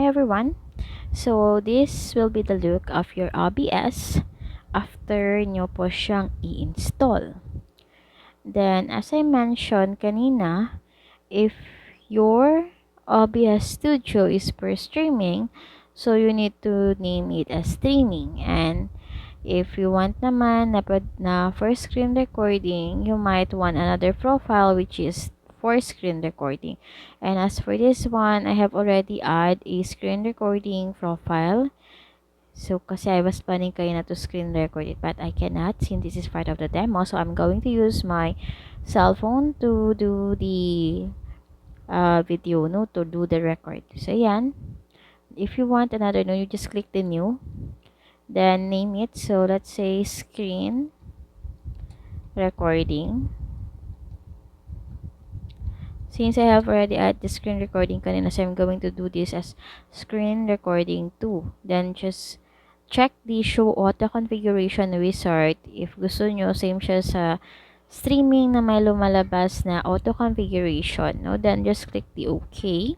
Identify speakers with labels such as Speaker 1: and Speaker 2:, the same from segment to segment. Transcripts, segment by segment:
Speaker 1: everyone. So this will be the look of your OBS after nyo po siyang i-install. Then as I mentioned kanina, if your OBS Studio is for streaming, so you need to name it as streaming. And if you want naman na for screen recording, you might want another profile which is for screen recording. And as for this one, I have already added a screen recording profile. So, kasi I was planning kayo na to screen record it, but I cannot since this is part of the demo. So, I'm going to use my cell phone to do the video, no? To do the record. So, yan. If you want another, no, you just click the new. Then, name it. So, let's say screen recording. Since I have already added the screen recording kanina, so I'm going to do this as screen recording 2. Then, just check the show auto configuration wizard. If gusto nyo, same siya sa streaming na may lumalabas na auto configuration. No? Then, just click the OK.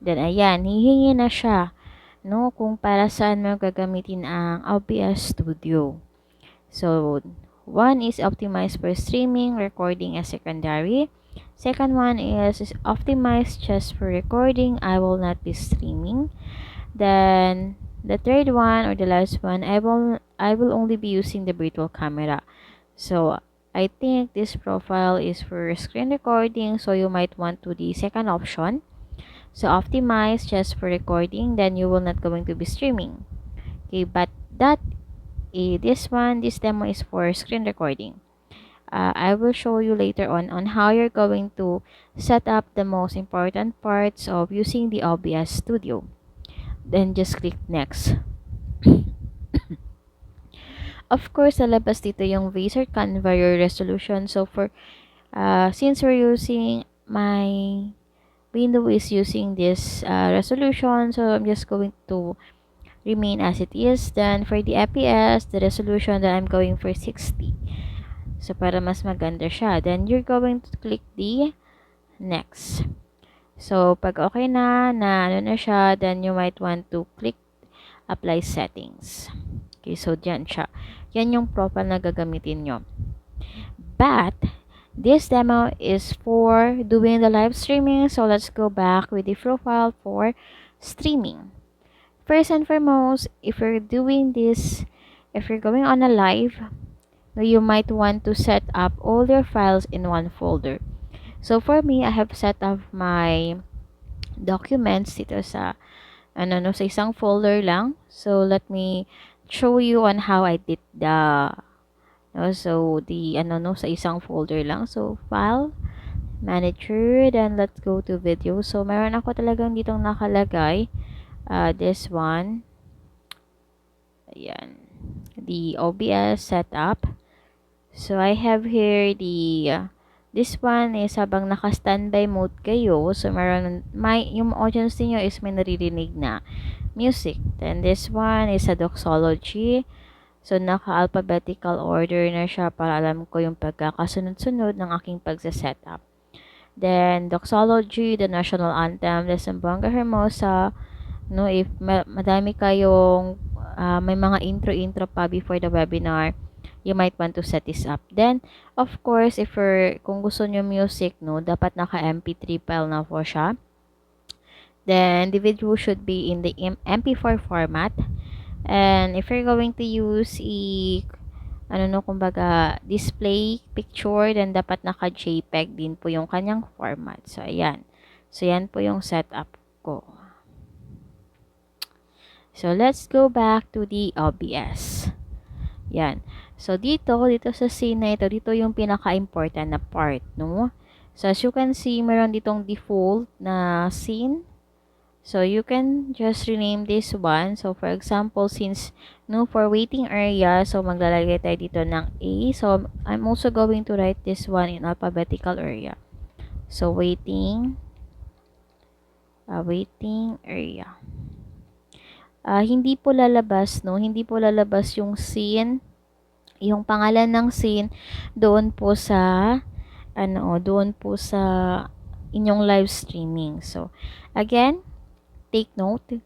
Speaker 1: Then, ayan, hihingi na siya. No? Kung para saan mo gagamitin ang OBS Studio. So, one is optimized for streaming, recording as secondary. Second one is optimized just for recording. I will not be streaming. Then the third one or the last one, I will only be using the virtual camera. So I think this profile is for screen recording, so you might want to the second option. So optimize just for recording, then you will not going to be streaming. Okay, but this demo is for screen recording. I will show you later on how you're going to set up the most important parts of using the OBS Studio. Then just click next. Of course, lalabas dito yung Wizard Conveyor resolution. So for since we're using my window is using this resolution, so I'm just going to remain as it is. Then for the FPS, the resolution that I'm going for 60. So, para mas maganda siya. Then, you're going to click the next. So, pag okay na ano na siya, then you might want to click apply settings. Okay, so dyan siya. Yan yung profile na gagamitin nyo. But, this demo is for doing the live streaming. So, let's go back with the profile for streaming. First and foremost, if you're doing this, if you're going on a live, you might want to set up all your files in one folder. So for me, I have set up my documents dito sa sa isang folder lang. So let me show you on how I did the sa isang folder lang. So file, manager, then let's go to video. So meron ako talagang ditong nakalagay this one. Ayan. The OBS setup. So, I have here the, this one is habang naka-standby mode kayo. So, yung audience niyo is may naririnig na music. Then, this one is a doxology. So, naka-alphabetical order na siya para alam ko yung pagkakasunod-sunod ng aking pagsa-setup. Then, doxology, the national anthem, the Sambonga Hermosa. No, if madami kayong, may mga intro pa before the webinar, you might want to set this up. Then, of course, kung gusto nyo music, no, dapat naka MP3 file na po siya. Then, the video should be in the MP4 format. And if you're going to use display picture, then dapat naka JPEG din po yung kanyang format. So, ayan. So, yan po yung setup ko. So, let's go back to the OBS. Yan. So, dito sa scene na ito, dito yung pinaka-important na part, no? So, as you can see, meron ditong default na scene. So, you can just rename this one. So, for example, since, for waiting area, so, maglalagay tayo dito ng A. So, I'm also going to write this one in alphabetical area. So, waiting area. Hindi po lalabas, no? Hindi po lalabas yung scene, yung pangalan ng scene doon po sa inyong live streaming. So, again, take note,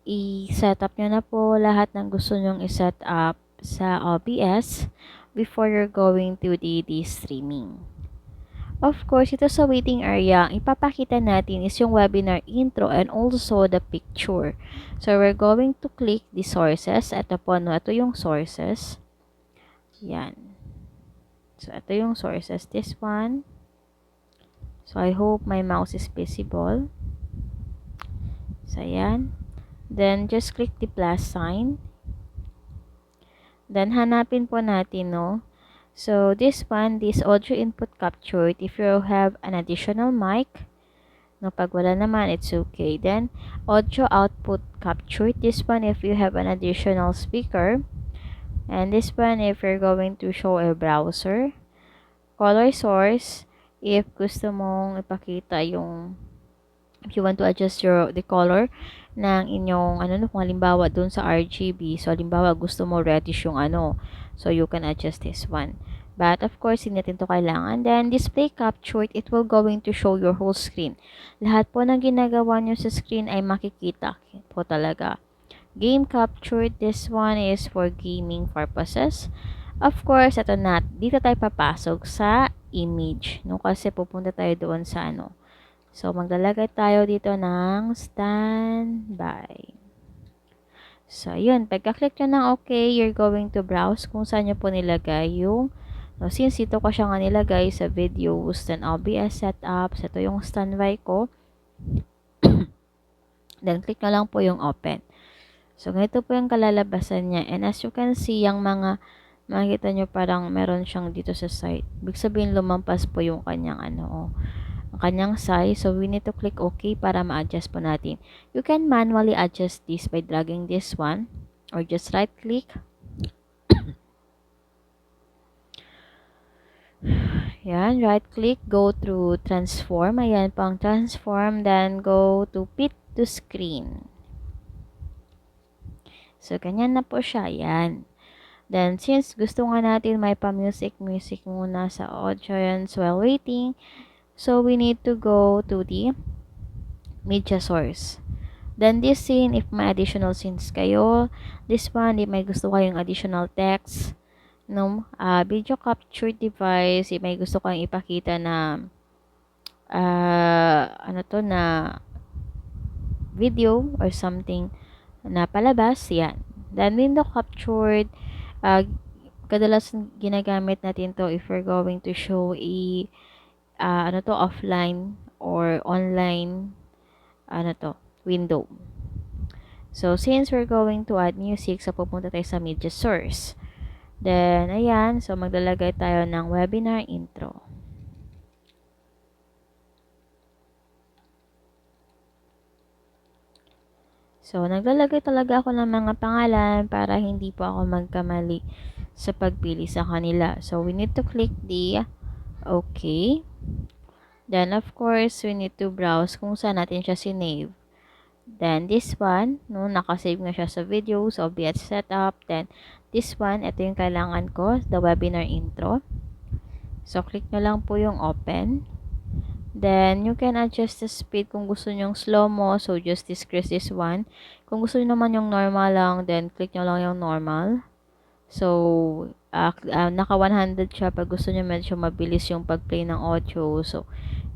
Speaker 1: i-set up nyo na po lahat ng gusto nyong i-set up sa OBS before you're going to the streaming. Of course, ito sa waiting area, ang ipapakita natin is yung webinar intro and also the picture. So, we're going to click the sources. Ito po, no? Ito yung sources. Yan. So, ito yung sources. This one. So, I hope my mouse is visible. So, yan. Then, just click the plus sign. Then, hanapin po natin, no? So, this one, this audio input captured. If you have an additional mic, no, pag wala naman, it's okay. Then, audio output captured. This one, if you have an additional speaker. And this one, if you're going to show a browser. Color source, if gusto mong ipakita yung, if you want to adjust the color ng inyong, kung halimbawa dun sa RGB. So, halimbawa, gusto mo reddish yung So, you can adjust this one. But, of course, hindi natin to kailangan. Then, display captured, it will going to show your whole screen. Lahat po ng ginagawa nyo sa screen ay makikita po talaga. Game captured, this one is for gaming purposes. Of course, ito na, dito tayo papasok sa image, no? Kasi pupunta tayo doon sa So, maglalagay tayo dito ng standby. So, yun. Pagka-click nyo ng okay, you're going to browse kung saan nyo po nilagay yung, no, since ito ko siya nga nilagay sa videos, then OBS setups, ito yung standby ko. Then, click na lang po yung open. So, ganito po yung kalalabasan niya. And as you can see, yung makikita nyo parang meron siyang dito sa site. Ibig sabihin, lumampas po yung kanyang ang kanyang size. So, we need to click OK para ma-adjust po natin. You can manually adjust this by dragging this one or just right click. Yan, right click, go through transform. Ayan po ang transform, then go to fit to screen. So, ganyan na po siya. Yan. Then, since gusto nga natin may pa-music muna sa audience while waiting, so we need to go to the media source. Then, this scene, if may additional scenes kayo, this one, if may gusto kayong additional text, no, video capture device, if may gusto kayong ipakita na, na video or something na palabas, yan. Then, window captured, kadalasan ginagamit natin to if we're going to show a offline or online window. So, since we're going to add music, so pupunta tayo sa media source. Then, ayan, so maglalagay tayo ng webinar intro. So, naglalagay talaga ako ng mga pangalan para hindi po ako magkamali sa pagpili sa kanila. So, we need to click the OK. Then, of course, we need to browse kung saan natin siya sinave. Then, this one, no, nakasave na siya sa videos, OBS setup. Then, this one, ito yung kailangan ko, the webinar intro. So, click nyo lang po yung open. Then, you can adjust the speed kung gusto nyong slow-mo. So, just decrease this one. Kung gusto nyo naman yung normal lang, then click nyo lang yung normal. So, naka 100 siya. Pag gusto nyo medyo mabilis yung pag-play ng audio. So,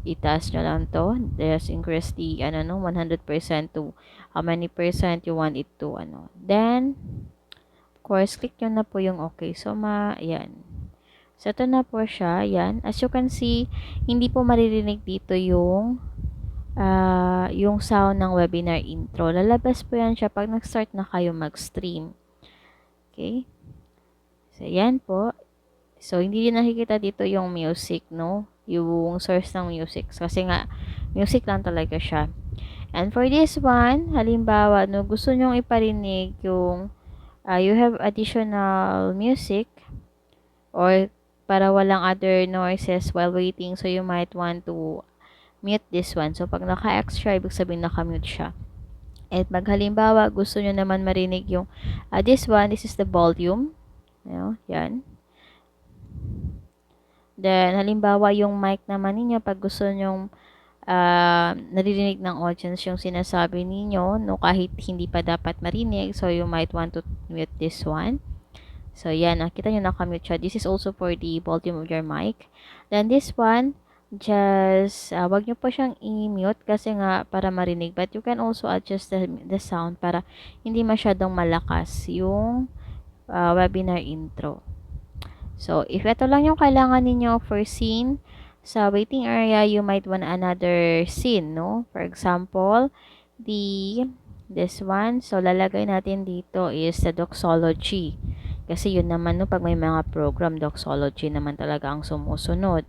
Speaker 1: itaas nyo lang to. Just increase the, 100% to how many percent you want it to, Then, of course, click nyo na po yung okay. So, yan. So, ito na po siya. Yan. As you can see, hindi po maririnig dito yung sound ng webinar intro. Lalabas po yan siya pag nag-start na kayo mag-stream. Okay? So, yan po. So, hindi din nakikita dito yung music, no? Yung source ng music. Kasi nga, music lang talaga siya. And for this one, halimbawa, no, gusto nyong iparinig yung you have additional music or para walang other noises while waiting. So, you might want to mute this one. So, pag naka-extra, ibig sabihin naka-mute siya. At pag halimbawa, gusto nyo naman marinig yung this one, this is the volume. Yan. Then, halimbawa, yung mic naman ninyo, pag gusto nyong naririnig ng audience yung sinasabi ninyo, no, kahit hindi pa dapat marinig. So, you might want to mute this one. So, yan. Nakita nyo nakamute siya. This is also for the volume of your mic. Then, this one, just, wag nyo po siyang i-mute kasi nga para marinig. But you can also adjust the sound para hindi masyadong malakas yung webinar intro. So, if ito lang yung kailangan ninyo for scene, sa waiting area, you might want another scene, no? For example, this one. So, lalagay natin dito is the doxology. Kasi yun naman, no, pag may mga program, doxology naman talaga ang sumusunod.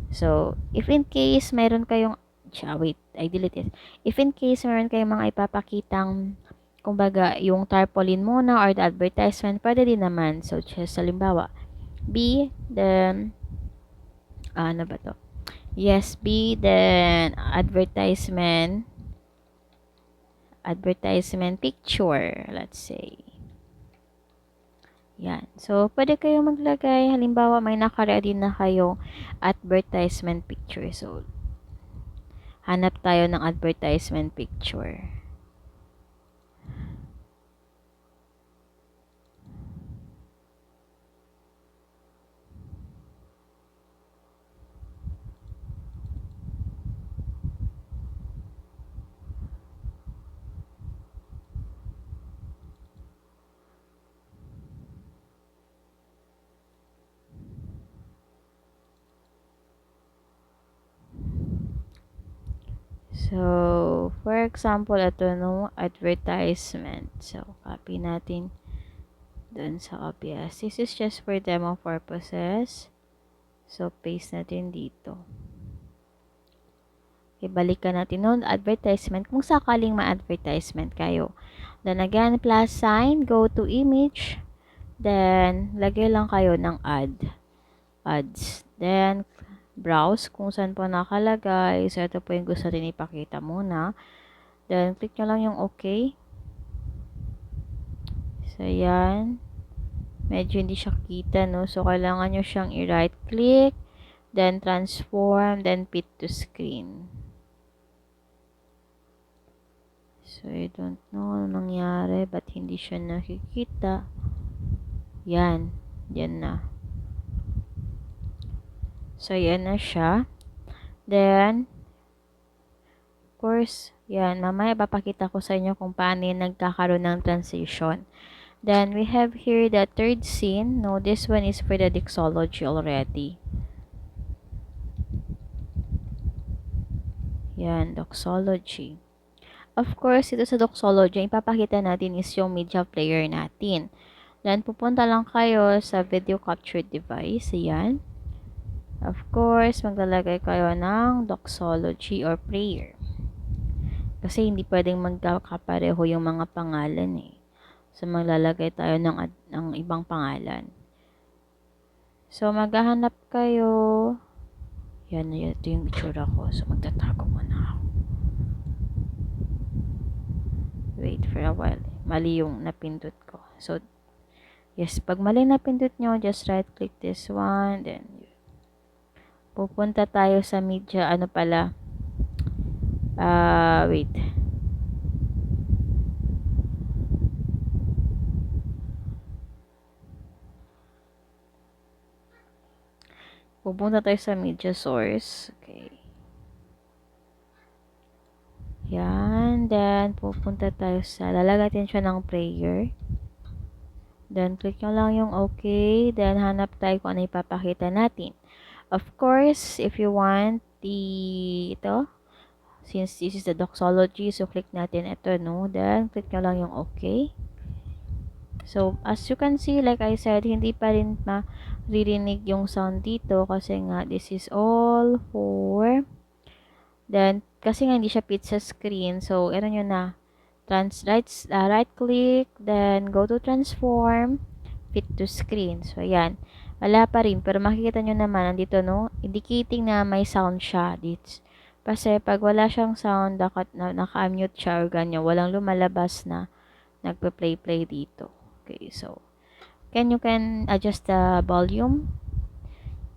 Speaker 1: So, if in case mayroon kayong, wait, I delete it. If in case mayroon kayong mga ipapakitang, kumbaga, yung tarpaulin muna or the advertisement, pwede din naman. So, just halimbawa, B, then, ano ba to? Yes, B, then, advertisement picture, let's say. Yan. So, pwede kayong maglagay, halimbawa, may naka-ready na kayong advertisement picture. So, hanap tayo ng advertisement picture. So, for example, ito no, advertisement. So, copy natin dun sa OBS. This is just for demo purposes. So, paste natin dito. Ibalikan natin nun, advertisement, kung sakaling ma-advertisement kayo. Then again, plus sign, go to image. Then, lagay lang kayo ng ads. Then, browse kung saan po nakalagay. So, ito po yung gusto natin ipakita muna. Then, click nyo lang yung OK. So, yan. Medyo hindi siya kita, no? So, kailangan nyo siyang i-right click, then transform, then fit to screen. So, I don't know ano nangyari. Ba't hindi siya nakikita? Yan. Yan na. So, yan na siya. Then, of course, yan. Mamaya papakita ko sa inyo kung paano nagkakaroon ng transition. Then, we have here the third scene. No, this one is for the doxology already. Yan, doxology. Of course, ito sa doxology, ipapakita natin is yung media player natin. Then, pupunta lang kayo sa video capture device. Yan. Of course, maglalagay kayo ng doxology or prayer. Kasi hindi pwedeng magkakapareho yung mga pangalan eh. So, maglalagay tayo ng ibang pangalan. So, maghahanap kayo. Yan, ito yung itsura ko. So, magtatago muna ako. Wait for a while. Mali yung napindot ko. So, yes, pag mali napindot nyo, just right click this one. Then, pupunta tayo sa media, ano pala, wait. Pupunta tayo sa media source. Okay. Yan. Then, pupunta tayo sa, lalagatin siya ng prayer. Then, click nyo lang yung okay. Then, hanap tayo kung ano ipapakita natin. Of course, if you want ito, since this is the doxology, so click natin ito, no? Then, click nyo lang yung okay. So, as you can see, like I said, hindi pa rin maririnig yung sound dito kasi nga, this is all for, then, kasi nga hindi siya fit sa screen, so, ano nyo na, right click, then, go to transform, fit to screen. So, ayan. Wala pa rin, pero makikita nyo naman, nandito, no, indicating na may sound siya. Kasi, pag wala siyang sound, naka-mute siya or ganyan, walang lumalabas na nagpe-play dito. Okay, so, you can adjust the volume.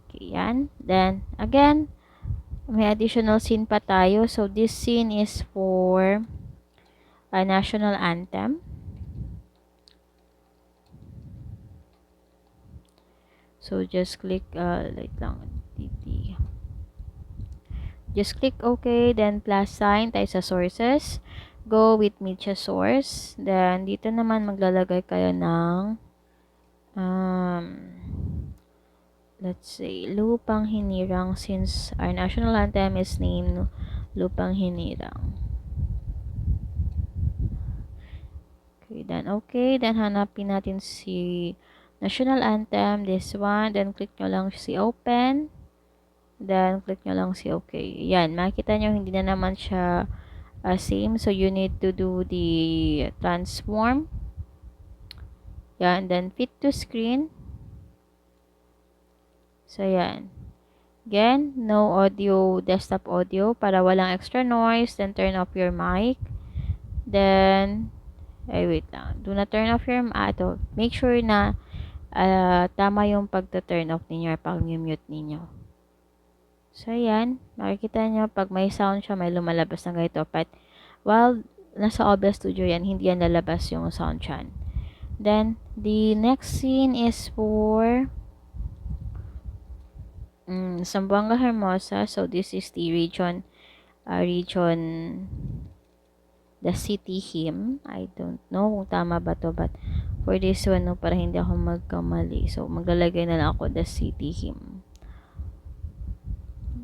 Speaker 1: Okay, yan. Then, again, may additional scene pa tayo. So, this scene is for a national anthem. So, just click, wait lang, just click OK, then plus sign, tayo sa sources. Go with media source. Then, dito naman maglalagay kayo ng, let's say, Lupang Hinirang, since our national anthem is named Lupang Hinirang. Okay, then hanapin natin si national anthem, this one, then click nyo lang si open, then click nyo lang si okay. Yan, makikita nyo hindi na naman siya same, so you need to do the transform. Yan, then fit to screen. So yan. Again, no audio, desktop audio para walang extra noise, then turn off your mic. Then ay wait lang, do not turn off your make sure na tama yung pagta-turn off ninyo or pag-mute ninyo. So, ayan. Makikita nyo, pag may sound siya, may lumalabas na ganito. But, while nasa OBS Studio yan, hindi yan lalabas yung sound chan. Then, the next scene is for Zamboanga Hermosa. So, this is the region, the city hymn. I don't know kung tama ba to, but for this one, no, para hindi ako magkamali. So, maglalagay na lang ako the city hymn.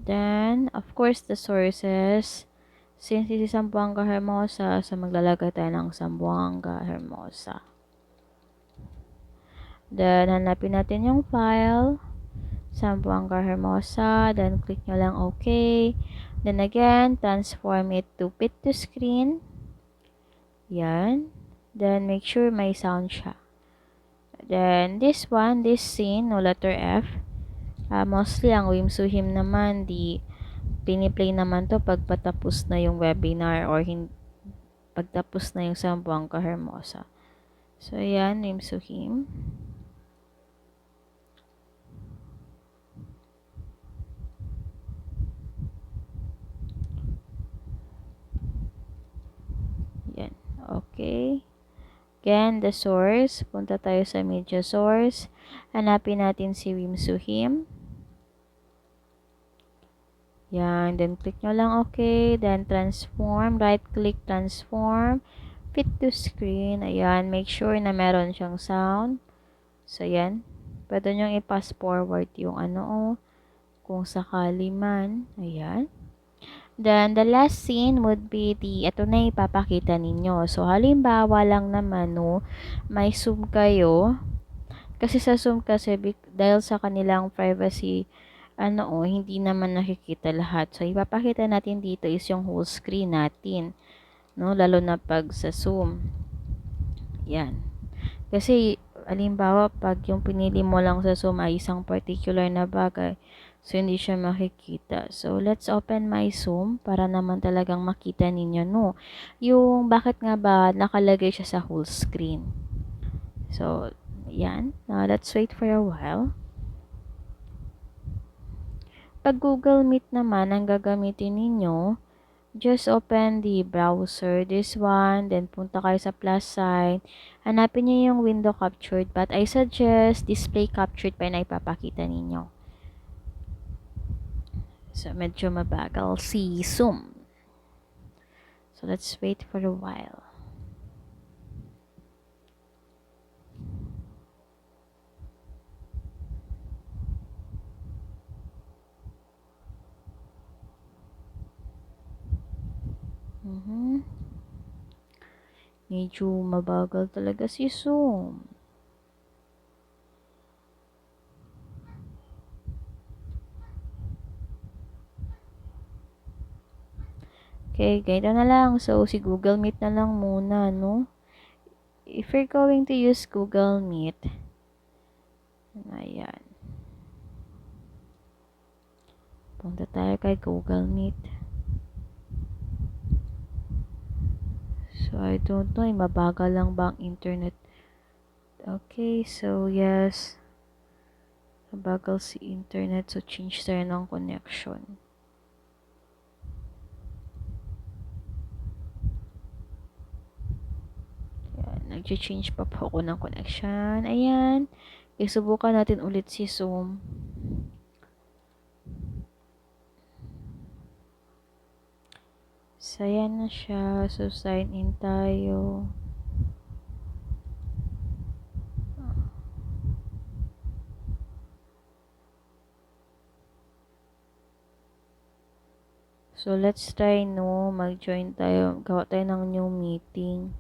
Speaker 1: Then, of course, the sources. Since this is Zamboanga Hermosa, so maglalagay tayo ng Zamboanga Hermosa. Then, hanapin natin yung file. Zamboanga Hermosa. Then, click nyo lang OK. Then, again, transform it to fit to screen. Yan. Then, make sure may sound siya. Then, this one, this scene, no letter F. Mostly, ang Wimsuhim naman, piniplay naman to pag patapos na yung webinar or pagtapos na yung Zamboanga Hermosa. So, ayan, Wimsuhim. Yan. Okay. Again, the source. Punta tayo sa media source. Hanapin natin si Wimsuhim. Yan. Then, click nyo lang okay. Then, transform. Right-click, transform. Fit to screen. Ayan. Make sure na meron siyang sound. So, yan. Pwede nyo i-pass forward yung kung sakali man. Ayan. Then, the last scene would be ito na ipapakita ninyo. So, halimbawa lang naman, no, may Zoom kayo. Kasi sa Zoom kasi, dahil sa kanilang privacy, hindi naman nakikita lahat. So, ipapakita natin dito is yung whole screen natin. No, lalo na pag sa Zoom. Yan. Kasi, halimbawa, pag yung pinili mo lang sa Zoom ay isang particular na bagay, so, hindi siya makikita. So, let's open my Zoom para naman talagang makita ninyo, no? Yung bakit nga ba nakalagay siya sa whole screen. So, yan. Now, let's wait for a while. Pag Google Meet naman ang gagamitin ninyo, just open the browser, this one, then punta kayo sa plus sign. Hanapin nyo yung window captured, but I suggest display captured pa na ipapakita ninyo. So, medyo mabagal si Zoom. So, let's wait for a while. Medyo mabagal talaga si Zoom. Okay, ganito na lang. So, si Google Meet na lang muna, no? If you're going to use Google Meet, ayan. Punta tayo kay Google Meet. So, I don't know, mabagal lang ba ang internet? Okay, so, yes. Mabagal si internet, so change tayo ng connection. mag-change pa po ako ng connection. Ayan. Isubukan natin ulit si Zoom. So, ayan na siya. So, sign in tayo. So, let's try, no, mag-join tayo. Gawa tayo ng new meeting.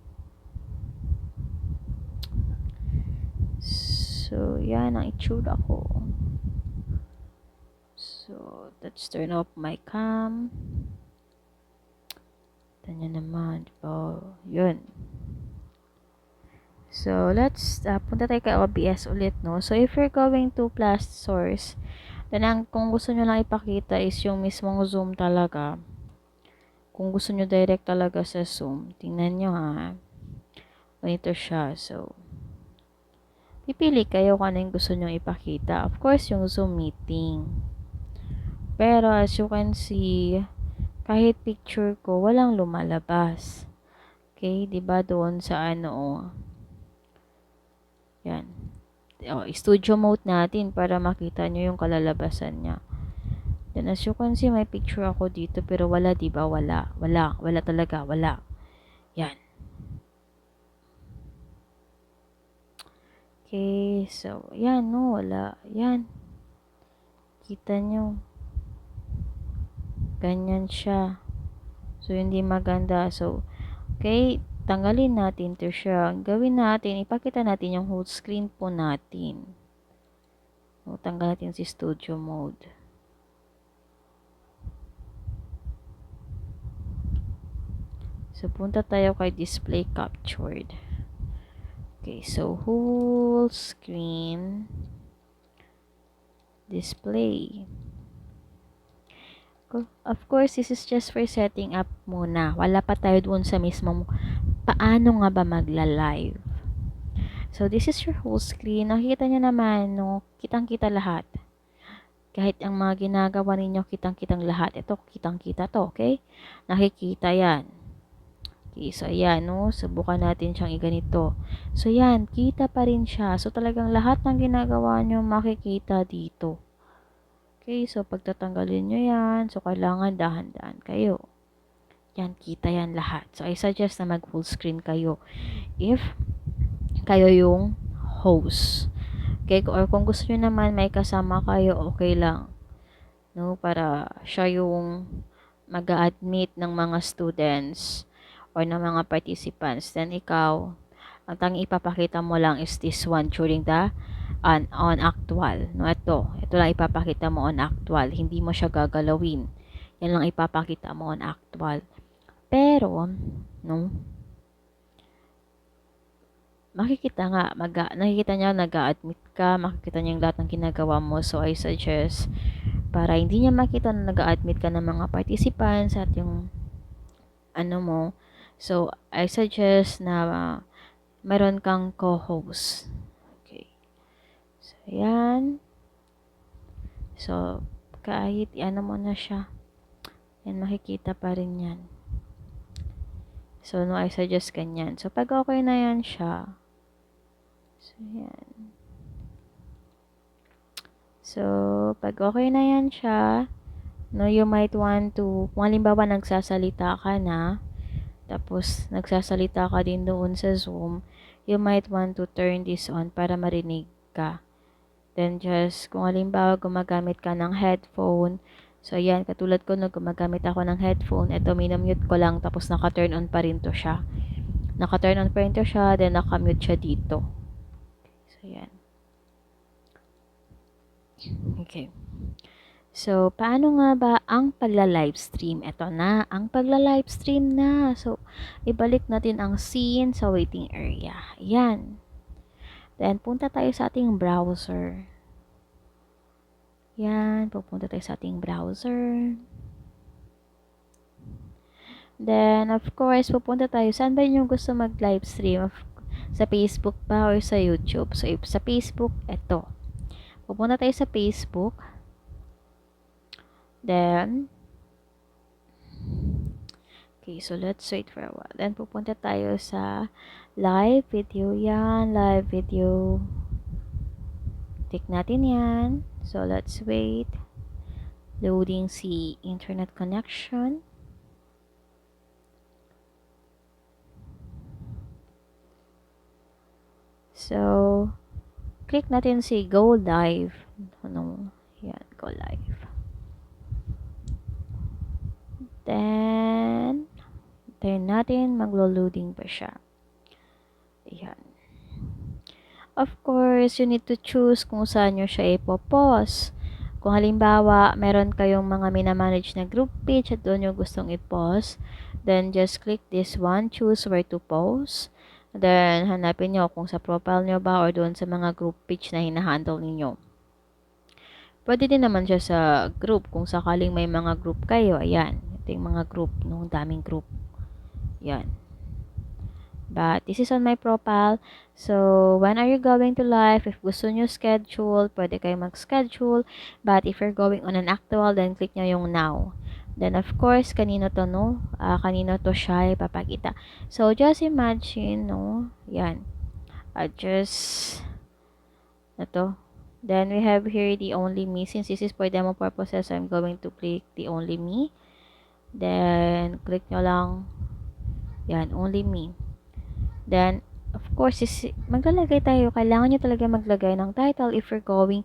Speaker 1: So, yan ang itsura ko. So, let's turn off my cam. Tanya naman, diba? Yun. So, let's, punta tayo kay OBS ulit, no? So, if you're going to plus source, then kung gusto nyo lang ipakita is yung mismong Zoom talaga. Kung gusto nyo direct talaga sa Zoom, tingnan nyo ha. Ganito siya. So, pipili kayo kung ano yung gusto nyo ipakita. Of course, yung Zoom meeting. Pero, as you can see, kahit picture ko, walang lumalabas. Okay? Diba doon sa ano, yan. Studio mode natin para makita nyo yung kalalabasan niya. Then, as you can see, may picture ako dito, pero wala, diba? Wala. Wala talaga. Wala. Yan. Okay, so, yan, no, wala. Yan. Kita nyo. Ganyan siya. So, hindi maganda. So, okay, tanggalin natin to siya. Gawin natin, ipakita natin yung whole screen po natin. So, tanggal natin si studio mode. So, punta tayo kay display captured. Okay, so whole screen display. Of course, this is just for setting up muna. Wala pa tayo doon sa mismong paano nga ba magla-live. So, this is your whole screen. Nakikita nyo naman, no? Kitang-kita lahat. Kahit ang mga ginagawa ninyo, kitang-kitang lahat. Ito, kitang-kita to, okay? Nakikita yan. Okay, so ayan, no? Subukan natin siyang iganito. So, yan, kita pa rin siya. So, talagang lahat ng ginagawa nyo makikita dito. Okay, so pagtatanggalin nyo yan, so kailangan dahan-dahan kayo. Yan, kita yan lahat. So, I suggest na mag-full screen kayo if kayo yung host. Okay, or kung gusto nyo naman may kasama kayo, okay lang. No, para siya yung mag-a-admit ng mga students or ng mga participants. Then, ikaw, ang tanging ipapakita mo lang is this one during the on actual. No, ito lang ipapakita mo on actual. Hindi mo siya gagalawin. Yan lang ipapakita mo on actual. Pero, no, makikita nga, nakikita niya nag-a-admit ka, makikita niya yung lahat ng ginagawa mo. So, I suggest, para hindi niya makita na nag-a-admit ka ng mga participants at yung ano mo. So, I suggest na meron kang co-host. Okay. So, yan. So, kahit ano mo na siya, yan, makikita pa rin yan. So, no, I suggest ganyan. So, pag okay na yan siya, so, yan. So, pag okay na yan siya, no, you might want to, kung halimbawa nagsasalita ka na, tapos nagsasalita ka din doon sa Zoom, you might want to turn this on para marinig ka. Then just, kung halimbawa gumagamit ka ng headphone, so yan, katulad ko na gumagamit ako ng headphone, ito minamute ko lang, tapos naka-turn on pa rin to siya. Naka-turn on pa rin to siya, then naka-mute siya dito. So yan. Okay. So, paano nga ba ang pagla-livestream? Ito na, ang pagla-livestream na. So, ibalik natin ang scene sa waiting area. Ayan. Then, punta tayo sa ating browser. Yan, pupunta tayo sa ating browser. Then, of course, pupunta tayo. Saan ba yung gusto mag-livestream? Sa Facebook ba or sa YouTube? So, if sa Facebook, ito. Pupunta tayo sa Facebook. Then, okay, so let's wait for a while. Then, pupunta tayo sa Live video yan, live video. Click natin yan. So, let's wait. Loading si internet connection. So, click natin si go live. Ano? Yan, go live. Then, turn natin, maglo-loading pa siya. Ayan. Of course, you need to choose kung saan nyo siya ipopost. Kung halimbawa, meron kayong mga minamanage na group page at doon nyo gustong i-post, then just click this one, choose where to post. Then, hanapin nyo kung sa profile nyo ba or doon sa mga group page na hinahandle ninyo. Pwede din naman siya sa group kung sakaling may mga group kayo. Ayan, ito yung mga group, nung daming group. Yan. But this is on my profile. So, when are you going to live? If gusto nyo schedule, pwede kayo mag-schedule. But if you're going on an actual, then click nyo yung now. Then, of course, kanino to, no? Kanino to siya ipapakita. So, just imagine, no? Yan. Just, ito. Then, we have here the only me. Since this is for demo purposes, I'm going to click the only me. Then, click nyo lang. Yan, only me. Then, of course, maglalagay tayo. Kailangan nyo talaga maglagay ng title if you're going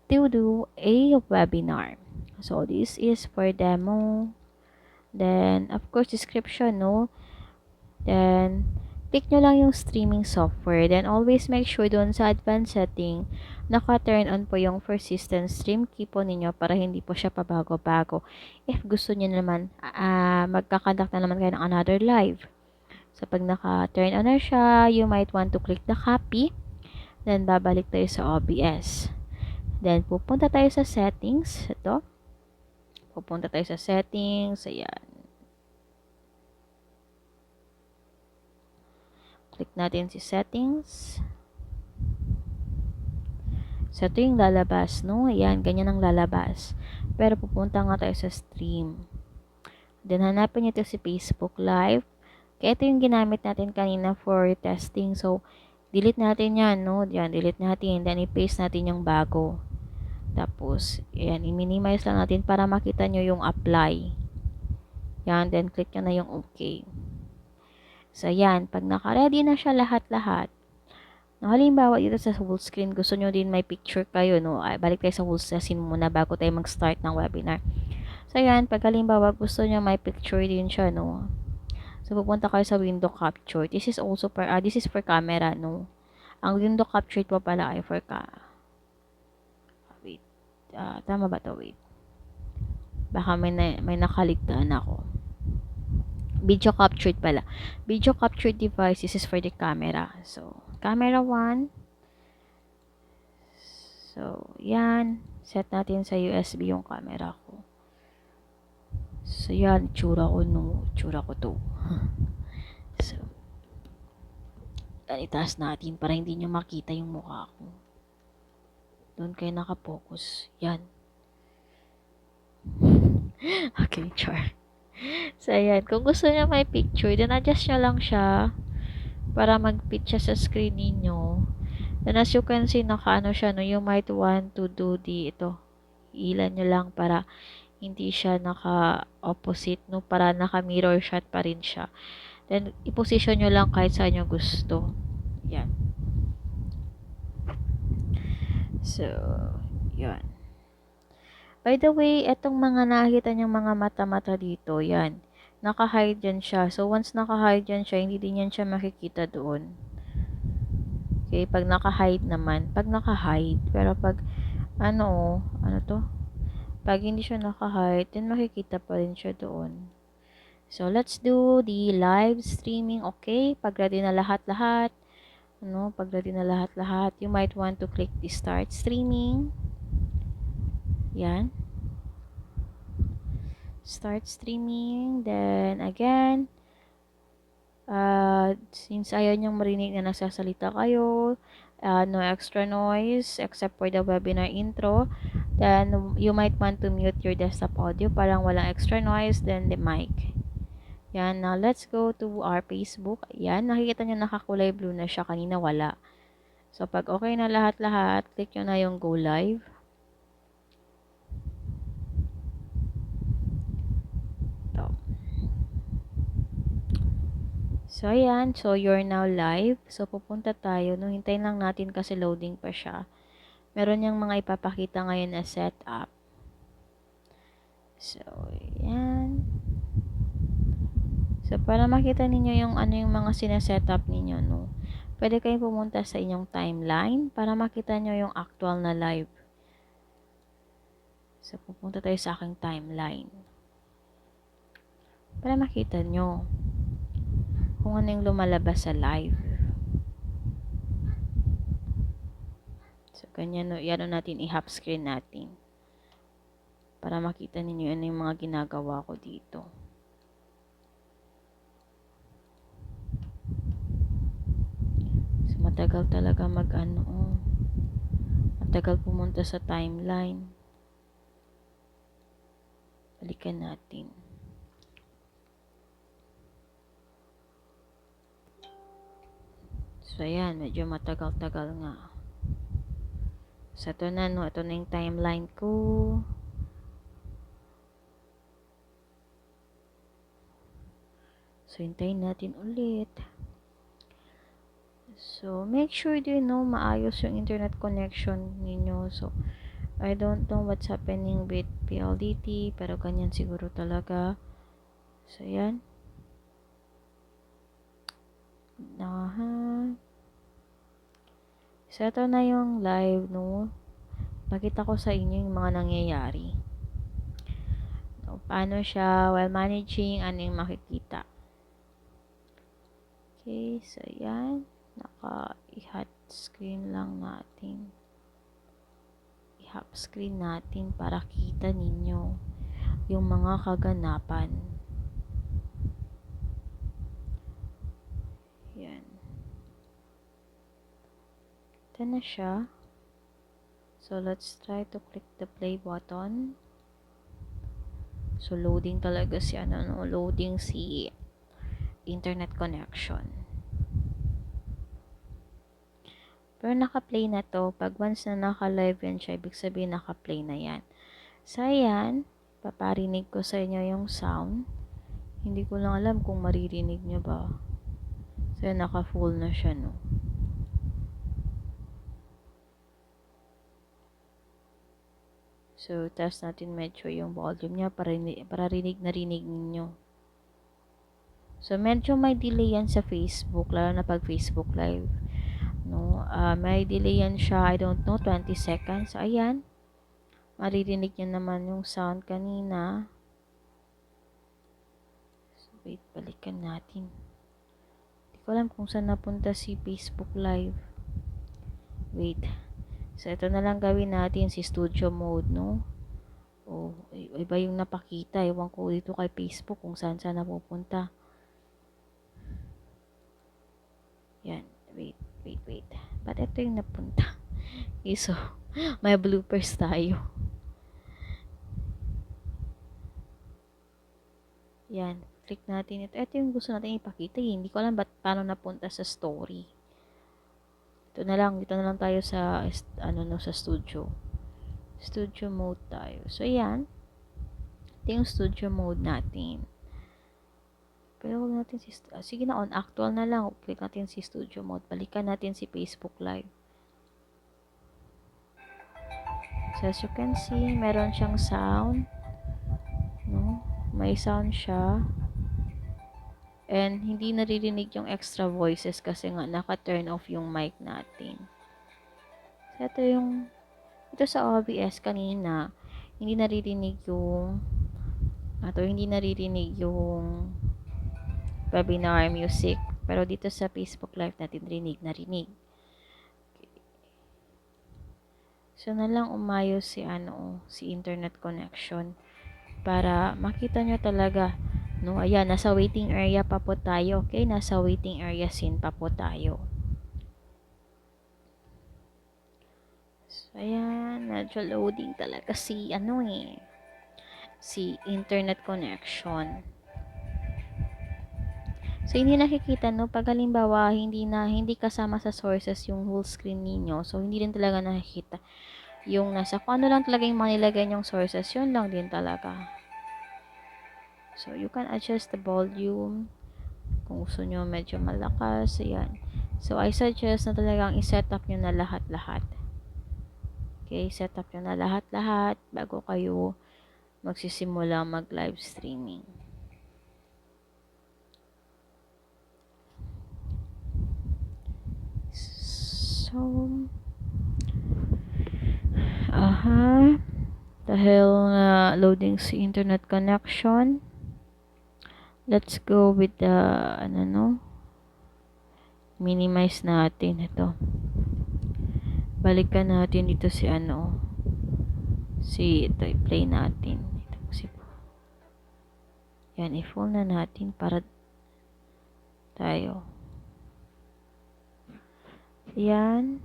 Speaker 1: to do a webinar. So, this is for demo. Then, of course, description, no? Then, click nyo lang yung streaming software. Then, always make sure doon sa advanced setting, naka-turn on po yung persistent stream key po ninyo para hindi po siya pabago-bago. If gusto nyo naman, magkakandak na naman kayo ng another live. So, pag naka-turn on na siya, you might want to click the copy. Then, babalik tayo sa OBS. Then, pupunta tayo sa settings. Ito. Pupunta tayo sa settings. Ayan. Click natin si settings. So, ito yung lalabas, no? Ayan, ganyan ang lalabas. Pero, pupunta nga tayo sa stream. Then, hanapin nyo ito si Facebook Live. Kaya ito yung ginamit natin kanina for testing. So, delete natin yan, no? Yan, delete natin. Then, i-paste natin yung bago. Tapos, yan, i-minimize lang natin para makita nyo yung apply. Yan, then, click nyo na yung OK. So, yan. Pag naka-ready na siya lahat-lahat, no, halimbawa dito sa full screen, gusto nyo din may picture kayo, no? Balik tayo sa full screen muna bago tayo mag-start ng webinar. So, yan. Pag halimbawa gusto nyo may picture din siya, no? So, pupunta kayo sa window capture. This is also for, this is for camera, no? Ang window capture po pala ay for wait. Tama ba to? Wait. Baka may nakaligtaan ako. Video captured pala. Video captured device, this is for the camera. So, camera 1. So, yan. Set natin sa USB yung camera ko. So, yan. Tsura ko, no? Tsura ko to. So, yan. Itaas natin para hindi nyo makita yung mukha ko. Doon kayo nakapokus. Yan. Okay, char. So, ayan. Kung gusto niya may picture, then adjust nyo lang siya para mag-fit siya sa screen ninyo. Then, as you can see, naka-ano siya, no? You might want to do ito. Ilan nyo lang para hindi siya naka-opposite, no? Para naka-mirror shot pa rin siya. Then, i-position nyo lang kahit saan nyo gusto. Yan. So, yan. By the way, etong mga nakita niyang mga mata-mata dito, yan. Naka-hide yan siya. So, once naka-hide yan siya, hindi din yan siya makikita doon. Okay, pag naka-hide naman. Pag naka-hide, pero pag, ano to? Pag hindi siya naka-hide, then makikita pa rin siya doon. So, let's do the live streaming, okay? Pag ready na lahat-lahat, pag ready na lahat-lahat, you might want to click the start streaming. Yan. Start streaming. Then, again, since ayaw niyang marinig na nagsasalita kayo, no extra noise except for the webinar intro, then you might want to mute your desktop audio, parang walang extra noise, then the mic. Yan, now let's go to our Facebook. Yan, nakikita nyo nakakulay blue na siya. Kanina wala. So, pag okay na lahat-lahat, click nyo na yung go live. Ito. So, ayan. So, you're now live. So, pupunta tayo. No, hintayin lang natin kasi loading pa siya. Meron yung mga ipapakita ngayon na setup. So, ayan. So, para makita ninyo yung ano yung mga sinesetup ninyo, no? Pwede kayong pumunta sa inyong timeline para makita nyo yung actual na live. So, pupunta tayo sa aking timeline. Para makita nyo kung ano yung lumalabas sa live. So, ganyan, no? Yan natin, i-half screen natin. Para makita ninyo ano yung mga ginagawa ko dito. So, matagal talaga matagal pumunta sa timeline. Balikan natin. So, ayan, medyo matagal-tagal nga. So, ito na, no? Ito na yung timeline ko. So, hintayin natin ulit. So, make sure din, no, maayos yung internet connection ninyo. So, I don't know what's happening with PLDT, pero ganyan siguro talaga. So, yan. So, ito na yung live, no? Pakita ko sa inyo yung mga nangyayari. So, paano siya while managing, ano yung makikita. Okay, so yan. I-hot screen lang natin. I-half screen natin para kita ninyo yung mga kaganapan. Yan. Ito na siya. So, let's try to click the play button. So, loading talaga si loading si internet connection. Pero naka-play na to. Pag once na naka-live yan siya, ibig sabihin naka-play na yan. So, ayan. Paparinig ko sa inyo yung sound. Hindi ko lang alam kung maririnig nyo ba. So, naka-full na siya, no. So, test natin medyo yung volume niya para rinig na rinig ninyo. So, medyo may delay yan sa Facebook, lalo na pag Facebook Live. No, may delay yan siya, I don't know, 20 seconds. So, ayan. Maririnig nyo naman yung sound kanina. So, wait, balikan natin. Hindi ko alam kung saan napunta si Facebook Live. Wait. So, ito na lang gawin natin si studio mode, no? O, iba yung napakita. Ewan ko dito kay Facebook kung saan napupunta. Yan. Wait. Ba't ito yung napunta? Okay, so, may bloopers tayo. Yan. Click natin ito. Ito yung gusto natin ipakita. Hindi ko alam paano napunta sa story. Dito na lang tayo sa sa studio. Studio mode tayo. So, yan. Ito yung studio mode natin. Pero huwag natin sige na, on actual na lang. Click natin si studio mode. Balikan natin si Facebook Live. So, as you can see, meron siyang sound. No? May sound siya. And, hindi naririnig yung extra voices kasi nga naka-turn off yung mic natin. So, ito sa OBS kanina, hindi naririnig yung webinar music. Pero dito sa Facebook Live natin, rinig na rinig. Okay. So, na lang umayos si internet connection para makita nyo talaga, no? Ayan, nasa waiting area pa po tayo, okay? Nasa waiting area scene pa po tayo. So, ayan, medyo loading talaga si internet connection. So, hindi nakikita, no? Pag halimbawa, hindi kasama sa sources yung whole screen ninyo. So, hindi din talaga nakikita. Yung nasa, kung ano lang talaga yung manilagay yung sources, yun lang din talaga. So, you can adjust the volume. Kung gusto nyo medyo malakas, ayan. So, I suggest na talagang i-set up nyo na lahat-lahat. Okay, set up nyo na lahat-lahat bago kayo magsisimula mag-live streaming. So, dahil loading si internet connection, let's go with the, minimize natin ito. Balikan natin dito si ito, i-play natin. Ito si yan, i-full na natin para tayo. Yan.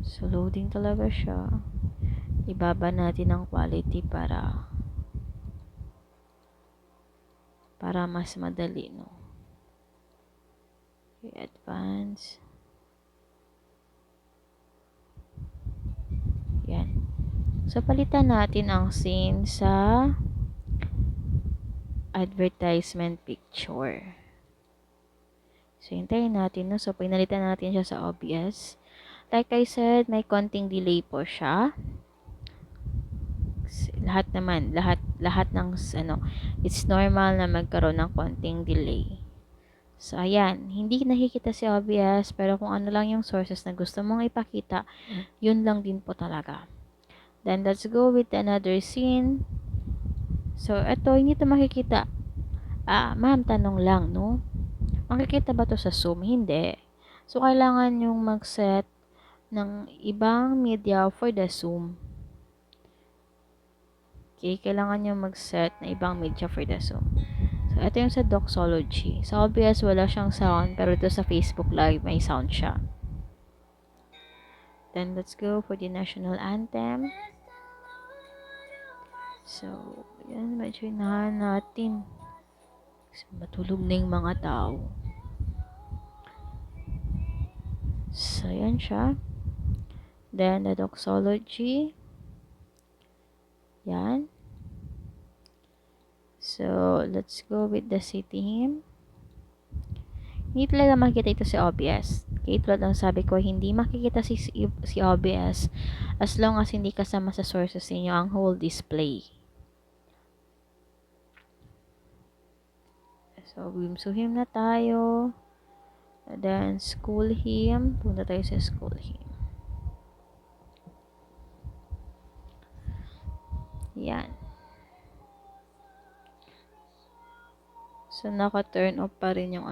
Speaker 1: So, loading talaga siya. Ibaba natin ang quality para mas madali, no? Okay, advance. Yan. So, palitan natin ang scene sa advertisement picture. So, hintayin natin, no? So, pinalitan natin siya sa OBS. Like I said, may konting delay po siya. Lahat ng it's normal na magkaroon ng konting delay. So, ayan, hindi nakikita si OBS, pero kung ano lang yung sources na gusto mong ipakita, yun lang din po talaga. Then, let's go with another scene. So, eto, hindi ito makikita. Ma'am, tanong lang, no? Makikita ba to sa Zoom? Hindi. So, kailangan yung mag-set ng ibang media for the Zoom. Okay, kailangan nyo mag-set na ibang media for the Zoom. So, ito yung sa Doxology. Sa OBS, wala siyang sound, pero ito sa Facebook Live, may sound siya. Then, let's go for the national anthem. So, yan, medyo inahan natin. Kasi matulog na yung mga tao. So, yan siya. Then, the Doxology. Yan. So, let's go with the city hymn. Hindi talaga makikita ito sa OBS. Okay, tulad ng sabi ko, hindi makikita si OBS as long as hindi kasama sa sources niyo ang whole display. So, Wimsu hymn na tayo. Then, school hymn. Punta tayo sa school hymn. Yan. So, naka-turn off pa rin yung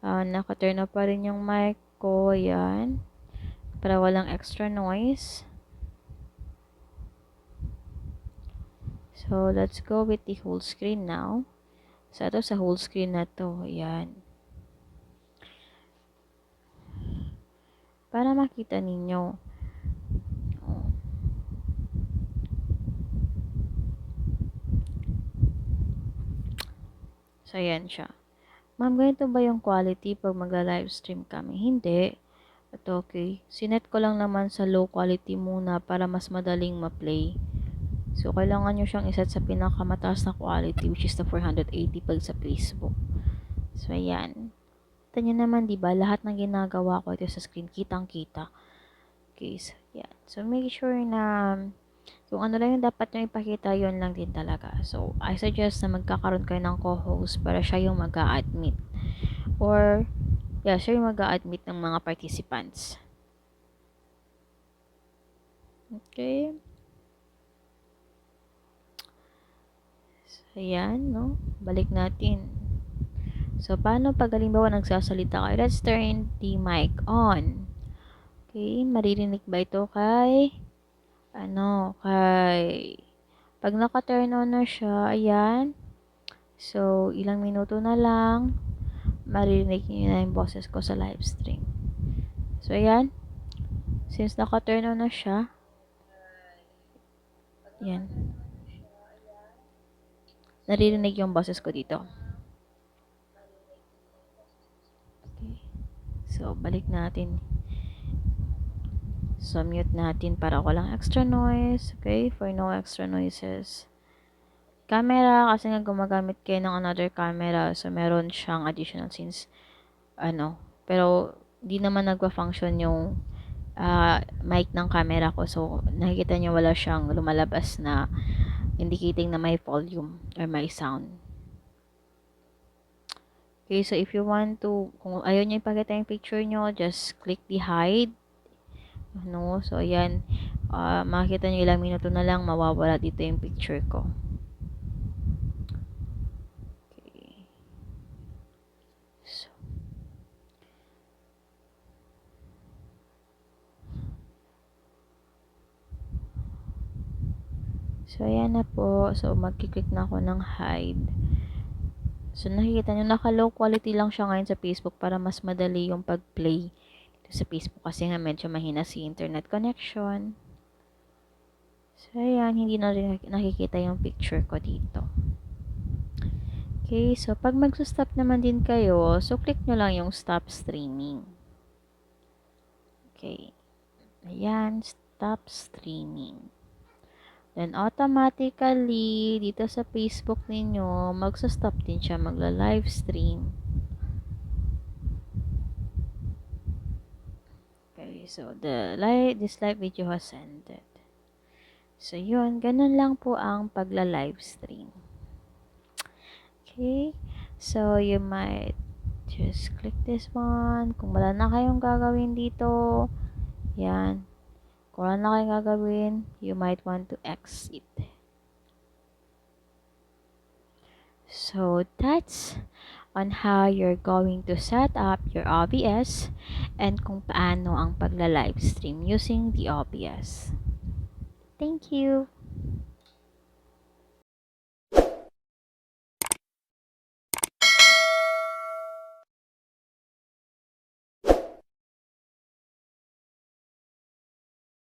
Speaker 1: naka-turn off pa rin yung mic ko. Yan. Para walang extra noise. So, let's go with the whole screen now. So, ito sa whole screen na to. Yan. Para makita ninyo. So, ayan siya. Ma'am, ganito ba yung quality pag mag-live stream kami? Hindi. Ito, okay. Sinet ko lang naman sa low quality muna para mas madaling ma-play. So, kailangan nyo siyang iset sa pinakamataas na quality, which is the 480 pag sa Facebook. So, ayan. Kita nyo naman, diba? Lahat ng ginagawa ko ito sa screen, kitang-kita. Okay, so, ayan. So, make sure na kung ano lang yung dapat nyo ipakita, yun lang din talaga. So, I suggest na magkakaroon kayo ng co-host para siya yung mag-a-admit. Or, siya yung mag-a-admit ng mga participants. Okay. So, ayan, no? Balik natin. So, paano pag halimbawa nagsasalita kayo? Let's turn the mic on. Okay, maririnig ba ito kay pag naka-turn on na siya, ayan. So, ilang minuto na lang, maririnig niyo na yung boses ko sa live stream. So, ayan. Since naka-turn on na siya, ayan. naririnig yung boses ko dito. Okay. So, balik natin. So, mute natin para walang extra noise. Okay? For no extra noises. Camera, kasi nga gumagamit kayo ng another camera. So, meron siyang additional since, pero, di naman nagpa-function yung mic ng camera ko. So, nakikita nyo wala siyang lumalabas na indicating na may volume or may sound. Okay, so if you want to, kung ayaw nyo ipakita yung picture nyo, just click the hide. So, ayan. Makikita nyo ilang minuto na lang, mawawala dito yung picture ko. Okay. So, ayan na po. So, magkiklik na ako ng hide. So, nakikita nyo, naka-low quality lang siya ngayon sa Facebook para mas madali yung pag-play sa Facebook kasi nga medyo mahina si internet connection. So, ayan, hindi na rin nakikita yung picture ko dito. Okay, so pag mag-stop naman din kayo, so click nyo lang yung stop streaming. Okay. Ayan, stop streaming. Then, automatically, dito sa Facebook ninyo, magsa-stop din siya magla-live stream. Okay, so this live video has ended. So, yun, ganun lang po ang pagla-live stream. Okay, so you might just click this one. Kung wala na kayong gagawin dito, yan. Kung wala na kayong gagawin, you might want to exit. So, that's on how you're going to set up your OBS and kung paano ang pagla-live stream using the OBS. Thank you!